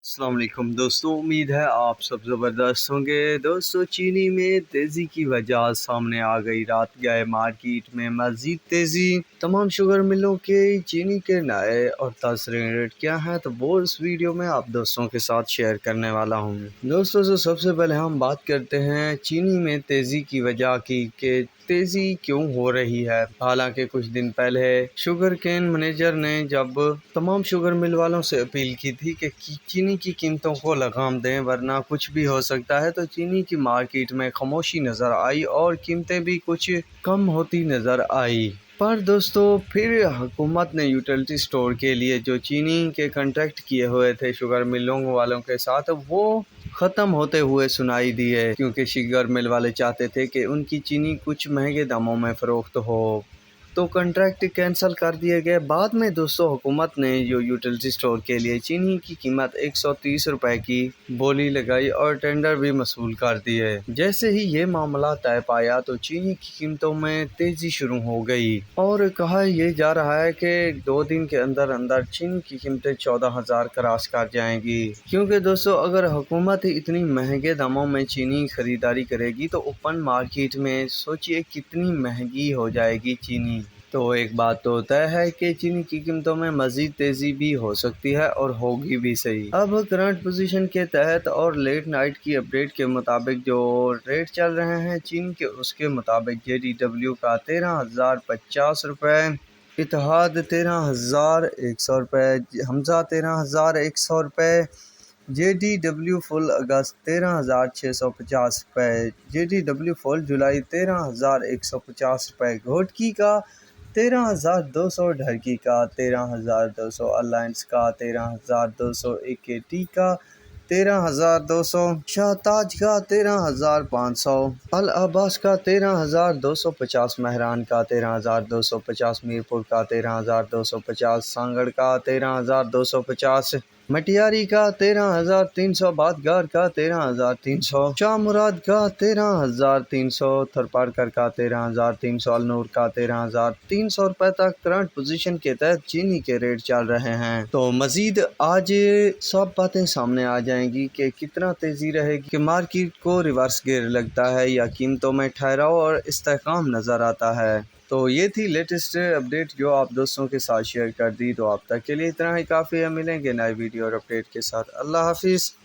السلام علیکم دوستوں، امید ہے آپ سب زبردست ہوں گے۔ دوستوں، چینی میں تیزی کی وجہ سامنے آ گئی۔ رات گئے مارکیٹ میں مزید تیزی۔ تمام شوگر ملوں کے چینی کے نئے اور تازہ ریٹ کیا ہیں، تو وہ اس ویڈیو میں آپ دوستوں کے ساتھ شیئر کرنے والا ہوں۔ دوستوں، سب سے پہلے ہم بات کرتے ہیں چینی میں تیزی کی وجہ کی کہ تیزی کیوں ہو رہی ہے۔ حالانکہ کچھ دن پہلے شوگر کین منیجر نے جب تمام شوگر مل والوں سے اپیل کی تھی کہ چینی کی قیمتوں کو لگام دیں ورنہ کچھ بھی ہو سکتا ہے، تو چینی کی مارکیٹ میں خاموشی نظر آئی اور قیمتیں بھی کچھ کم ہوتی نظر آئی۔ پر دوستو، پھر حکومت نے یوٹیلٹی سٹور کے لیے جو چینی کے کنٹریکٹ کیے ہوئے تھے شوگر ملوں والوں کے ساتھ، وہ ختم ہوتے ہوئے سنائی دی ہے، کیونکہ شوگر مل والے چاہتے تھے کہ ان کی چینی کچھ مہنگے داموں میں فروخت ہو، تو کنٹریکٹ کینسل کر دیے گئے۔ بعد میں دوستو، حکومت نے جو یوٹیلٹی سٹور کے لیے چینی کی قیمت 130 روپے کی بولی لگائی اور ٹینڈر بھی موصول کر دیے۔ جیسے ہی یہ معاملہ طے پایا تو چینی کی قیمتوں میں تیزی شروع ہو گئی اور کہا یہ جا رہا ہے کہ 2 دن کے اندر اندر چینی کی قیمتیں 14,000 کراس کر جائیں گی، کیونکہ دوستو اگر حکومت اتنی مہنگے داموں میں چینی خریداری کرے گی تو اوپن مارکیٹ میں سوچئے کتنی مہنگی ہو جائے گی چینی۔ تو ایک بات تو طے ہے کہ چینی کی قیمتوں میں مزید تیزی بھی ہو سکتی ہے اور ہوگی بھی صحیح۔ اب کرنٹ پوزیشن کے تحت اور لیٹ نائٹ کی اپڈیٹ کے مطابق جو ریٹ چل رہے ہیں چینی کے، اس کے مطابق JDW کا 13,050 روپے، اتحاد 13,100 روپے، حمزہ 13,100 روپے، JDW فل اگست 13,650 روپے، JDW فل جولائی 13,150 روپے، گھوٹکی کا 13,200، ڈھرکی کا 13,200، الائنس کا 13,200، AKT کا 13,200، شاہ تاج کا 13,500، العباس کا 13,250، مہران کا 13,250، میرپور کا 13,250، سانگڑ کا 13,250، مٹیاری کا 13,300، بادگار کا 13,300، شاہ مراد کا 13,300، تھرپارکر کا 13,300، النور کا 13,300 روپے تک کرنٹ پوزیشن کے تحت چینی کے ریٹ چل رہے ہیں۔ تو مزید آج سب باتیں سامنے آ جائیں گی کہ کتنا تیزی رہے گی، کہ مارکیٹ کو ریورس گیئر لگتا ہے یا قیمتوں میں ٹھہراؤ اور استحکام نظر آتا ہے۔ تو یہ تھی لیٹسٹ اپڈیٹ جو آپ دوستوں کے ساتھ شیئر کر دی۔ تو آپ تک کے لیے اتنا ہی کافی ہے، ملیں گے نئے ویڈیو اور اپڈیٹ کے ساتھ۔ اللہ حافظ۔